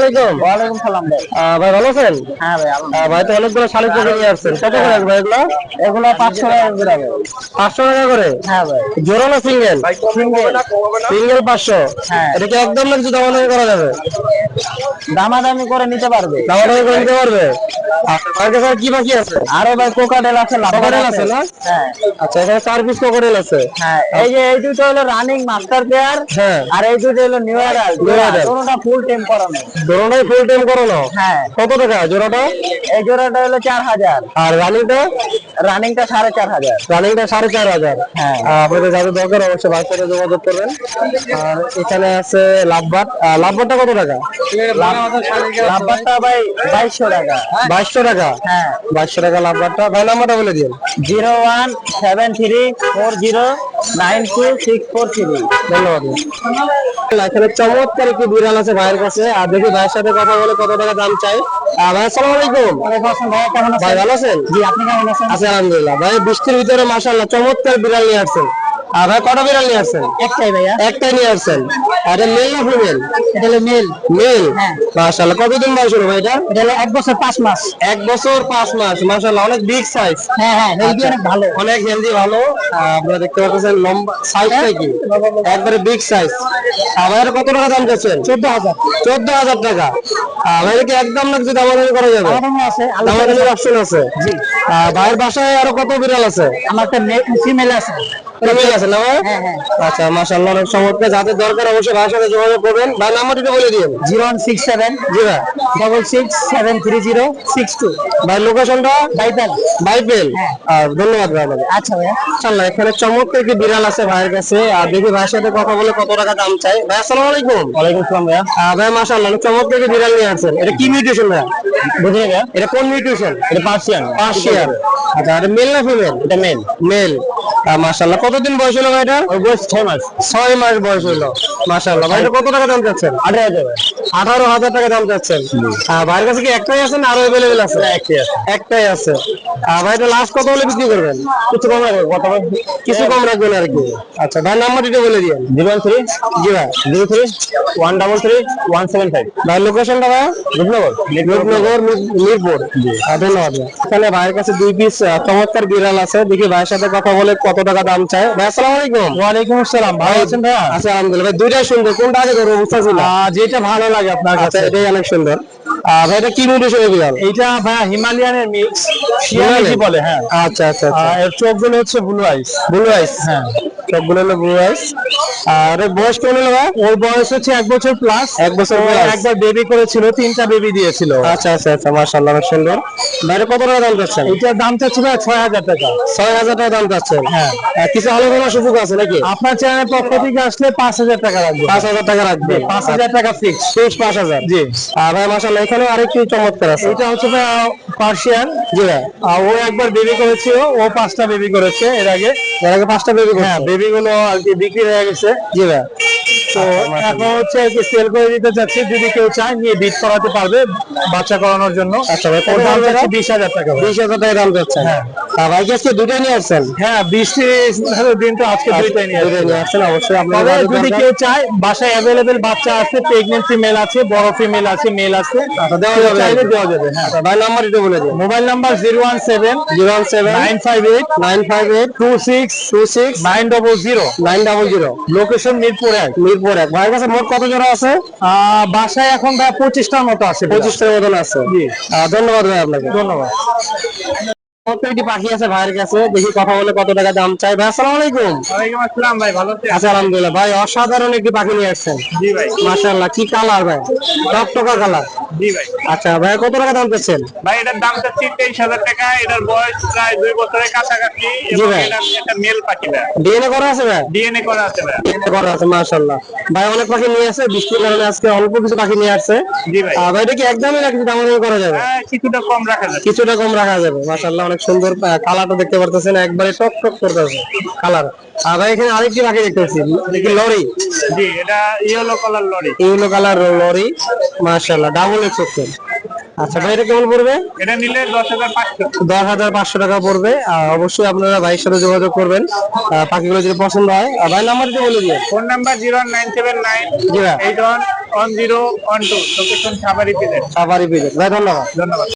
আলাইকুম। ওয়ালাইকুম সালাম ভাই। ভাই ভালো আছেন? হ্যাঁ ভাই ভাই তো অনেকগুলো শালিক পাখি নিয়ে আসছেন, কত করে ভাই এগুলো? এগুলো 500 টাকা করে ভাই। 500 টাকা করে? হ্যাঁ ভাই। জোড়া না সিঙ্গেল? সিঙ্গেল। সিঙ্গেল 500। হ্যাঁ। এটা কি একদম না কিছু দামাদামি করা যাবে? দামাদামি করে নিতে পারবে। দামাদামি করে নিতে পারবে? আপনার কাছে আর কি পাখি আছে? আরো ভাই কোকাটেল আছে, কোকাটেল আছে না? হ্যাঁ আচ্ছা, এখানে 4 পিস কোকাটেল আছে। হ্যাঁ। এই যে এই দুটো হলো রানিং মাস্টার পেয়ার। হ্যাঁ। আর এই দুটো হলো নিউ অ্যাডাল্ট। New adult। দুটোটা ফুল টেম করানো। দোনোটাই ফুল টাইম করানো? হ্যাঁ। কত টাকা জোড়াটা? এই জোড়াটা হলো 4000। আর রানিংটা? রানিংটা 4500। রানিংটা 4500। হ্যাঁ। আপনাদের যাদের দরকার অবশ্যই ভাইয়ের সাথে যোগাযোগ করবেন। আর এখানে আছে লাভবাট। লাভবাটটা কত টাকা? লাভবারটা ভাই 2200 টাকা। 2200 টাকা? হ্যাঁ। 2200 টাকা লাভবাটটা। ভাই নাম্বারটা বলে দিন। 01734092643। ধন্যবাদ। এখানে চমৎকার একটি বিড়াল আছে ভাইয়ের কাছে, আর দেখি ভাইয়ের সাথে কথা বলে কত টাকা দাম চাই। ভাই আসসালামু আলাইকুম। ভাই ভালো আছেন? জি, আপনি কেমন আছেন? আছি আলহামদুলিল্লাহ। ভাই বৃষ্টির ভিতরে মাশাআল্লাহ চমৎকার বিড়াল নিয়ে আসছেন। ভাই কটা বিড়াল নিয়ে আসছেন? একটাই ভাইয়া। একটাই নিয়ে আসছেন। আর এটা মেল না ফিমেল? এটা হলো মেল। মেল? হ্যাঁ। মাশাআল্লাহ। কতদিন বয়স হলো ভাই এটা? এটা হলো 1 বছর 5 মাস। 1 বছর 5 মাস। মাশাআল্লাহ, অনেক বিগ সাইজ। হ্যাঁ হ্যাঁ, হেলদি অনেক ভালো। অনেক হেলদি, ভালো। আপনারা দেখতে পাচ্ছেন লম্বা সাইজটা কি একবারে বিগ সাইজ। ভাইয়ের কত টাকা দাম চাচ্ছেন? 14000। 14000 টাকা। ভাইয়ের কি একদম না কিছু দামাদামি করা যাবে? আমারও আছে। দামাদামির অপশন আছে? জি। ভাইয়ের বাসায় আরো কত বিড়াল আছে? আমার একটা ফিমেল আছে। ফিমেল আছে না ভাই? হ্যাঁ হ্যাঁ। আচ্ছা, মাশাআল্লাহ, অনেক চমৎকার। যাদের দরকার অবশ্যই ভাইয়ের সাথে যোগাযোগ করবেন। ভাই নাম্বারটা বলে দিন। 0167 জি ভাই। 66730662। ভাই লোকেশনটা? বাইবেল। বাইবেল। হ্যাঁ। ধন্যবাদ ভাই আপনাকে। আচ্ছা ভাইয়া। মাশাআল্লাহ, এখানে চমৎকার একটি বিড়াল আছে ভাইয়ের কাছে, আর দেখি ভাইয়ের সাথে কথা বলে কত টাকা দাম চাই। ভাই আসসালামু আলাইকুম। ওয়ালাইকুম আসসালাম ভাইয়া। ভাই মাশাআল্লাহ, অনেক চমৎকার একটি বিড়াল নিয়ে আসছেন। এটা কি মিউটেশন ভাই? বুঝে ভাইয়া। এটা কোন মিউটেশন? এটা পার্সিয়ান। পার্সিয়ান। আচ্ছা, এটা মেল না ফিমেল? এটা মেল। মেল। মাশাআল্লাহ, কতদিন বয়স হলো ভাই এটা? ওর বয়স 6 মাস। 6 মাস বয়স হলো। মাশাআল্লাহ। ভাই এটা কত টাকা দাম চাচ্ছেন? 18000। 18000 টাকা দাম চাচ্ছেন। ভাইয়ের কাছে কি একটাই আছে না আরো अवेलेबल আছে? একটাই আছে। একটাই আছে। ভাই এটা লাস্ট কত হলে বিক্রি করবেন? কিছু কম রাখবে, কত হবে? কিছু কম রাখবেন আর কি। আচ্ছা, ভাই নাম্বারটা বলে দিন। 013 জি ভাই। 03 133 175। ভাই লোকেশনটা ভাই? রূপনগর। রূপনগর, মিরপুর। ধন্যবাদ ভাই। এখানে ভাইয়ের কাছে 2 পিস চমৎকার বিড়াল আছে, দেখি ভাইয়ের সাথে কথা বলে কত টাকা দাম চায়। ভাই আসসালামু আলাইকুম। ওয়ালাইকুম আসসালাম। ভালো আছেন ভাইয়া? আচ্ছা, আলহামদুলিল্লাহ। ভাই দুইটাই সুন্দর, কোনটা আগে ধরবো বুঝতে ছিল? যেটা ভালো লাগে আপনার আচ্ছা, কাছে। এটাই অনেক সুন্দর। ভাই এটা কি মিউটেশনের বিড়াল? এইটা ভাইয়া হিমালয়ানের মিক্স। হিমালয়ান? শিয়ালিজি বলে। হ্যাঁ। আচ্ছা আচ্ছা আচ্ছা। এর চোখগুলো হচ্ছে ব্লু আইস। ব্লু আইস? হ্যাঁ। সবগুলো হলো ব্লু আইস। আর এর বয়স কেমন হলো ভাই? ওর বয়স হচ্ছে 1 বছর প্লাস। 1 বছর ও plus। একবার বেবি করেছিল, 3টা বেবি দিয়েছিল। আচ্ছা আচ্ছা আচ্ছা, মাশাআল্লাহ, অনেক সুন্দর। ভাই কত টাকা দাম চাচ্ছেন? এটার দাম চাচ্ছে ভাই 6000 টাকা। 6000 টাকা দাম চাচ্ছেন? হ্যাঁ। কিছু আলোচনার সুযোগ আছে নাকি? আপনার চ্যানেলের পক্ষ থেকে আসলে 5000 টাকা রাখবে। 5000 টাকা রাখবেন? 5000 টাকা ফিক্স। 5000। জি। ভাই মাশাআল্লাহ, এখানে আরেকটি চমৎকার আছে। এটা হচ্ছে ভাই পার্সিয়ান। জি ভাই। ও একবার বেবি করেছিল, ও 5টা বেবি করেছে এর আগে। এর আগে 5টা বেবি করছে? হ্যাঁ, বেবি গুলো আর কি বিক্রি হয়ে গেছে। জি ভাই। তো এখন হচ্ছে সেল করে দিতে চাচ্ছি, যদি কেউ চায় নিয়ে বিট করাতে পারবে বাচ্চা করানোর জন্য। আচ্ছা ভাই, ওর কত দাম দাম চাচ্ছি 20000 টাকা। 20000 টাকা দাম চাচ্ছেন? হ্যাঁ। ভাই কি আজকে দুটো নিয়ে আসছেন? হ্যাঁ, বৃষ্টির দিন তো আজকে দুইটাই নিয়ে দুটো নিয়ে আসছেন, অবশ্যই তবে আপনাদের যদি কেউ চায়, বাসায় অ্যাভেলেবেল বাচ্চা আছে, প্রেগনেন্ট ফিমেল আছে, বড় ফিমেল আছে, মেল আছে, দেওয়া কেউ যাবে? চাইলে দেওয়া যাবে। হ্যাঁ। ভাই নাম্বার একটু বলে দিন। Mobile number 017 958 958 26 26 900। 900। Location Mirpur 1। Mirpur 1। ভাইয়ের কাছে মোট কত জোড়া আছে? বাসায় এখন প্রায় 25টার মতো আছে। 25টার মতন আছে। জি। ধন্যবাদ ভাই আপনাকে। ধন্যবাদ। একটি পাখি আছে ভাইয়ের কাছে, দেখি কথা বলে কত টাকা দাম চাই। ভাই আসসালামু আলাইকুম। ওয়ালাইকুম আসসালাম ভাই, ভালো আছেন? আচ্ছা, আলহামদুলিল্লাহ। ভাই অসাধারণ একটি পাখি নিয়ে আসছেন। জি ভাই। মাশাআল্লাহ, কি কালার ভাই? টকটকা কালার। জি ভাই। আচ্ছা ভাই, কত টাকা দাম চাচ্ছেন? ভাই এটার দাম চাচ্ছি 23000 টাকা। এটার বয়স প্রায় 2 বছরের কাছাকাছি এবং ভাই। এটা মেল পাখি ভাই। ডিএনএ করা আছে ভাই? ডিএনএ করা আছে ভাই। ডিএনএ করা আছে, মাশাআল্লাহ। ভাই অনেক পাখি নিয়ে আসছে, বৃষ্টির কারণে আজকে অল্প কিছু পাখি নিয়ে আসছে। জি ভাই। ভাই এটা কি একদমই না কিছু দামাদামি করা যাবে? কিছুটা কম রাখা যাবে। কিছুটা কম রাখা যাবে। মাশাআল্লাহ, অনেক সুন্দর। কালারটা দেখতে পারতেছেন, একবারে টক টক করতেছে কালার। আর ভাই এখানে আরেকটি পাখি দেখতেছি, দেখি লরি। জি, এটা yellow colour lorry. Yellow colour lorry. মাশাআল্লাহ, ডাবল এক্স হচ্ছে। আচ্ছা ভাই, এটা কেমন পড়বে? এটা নিলে 10,500। 10,500 টাকা পড়বে। অবশ্যই আপনারা ভাইয়ের সাথে যোগাযোগ করবেন পাখিগুলো যদি পছন্দ হয়। ভাই নাম্বারটি বলে দিয়ে। ফোন নাম্বার 01979 জি ভাই, 811012, location Savar EPZ. Savar EPZ. ভাই ধন্যবাদ। ধন্যবাদ।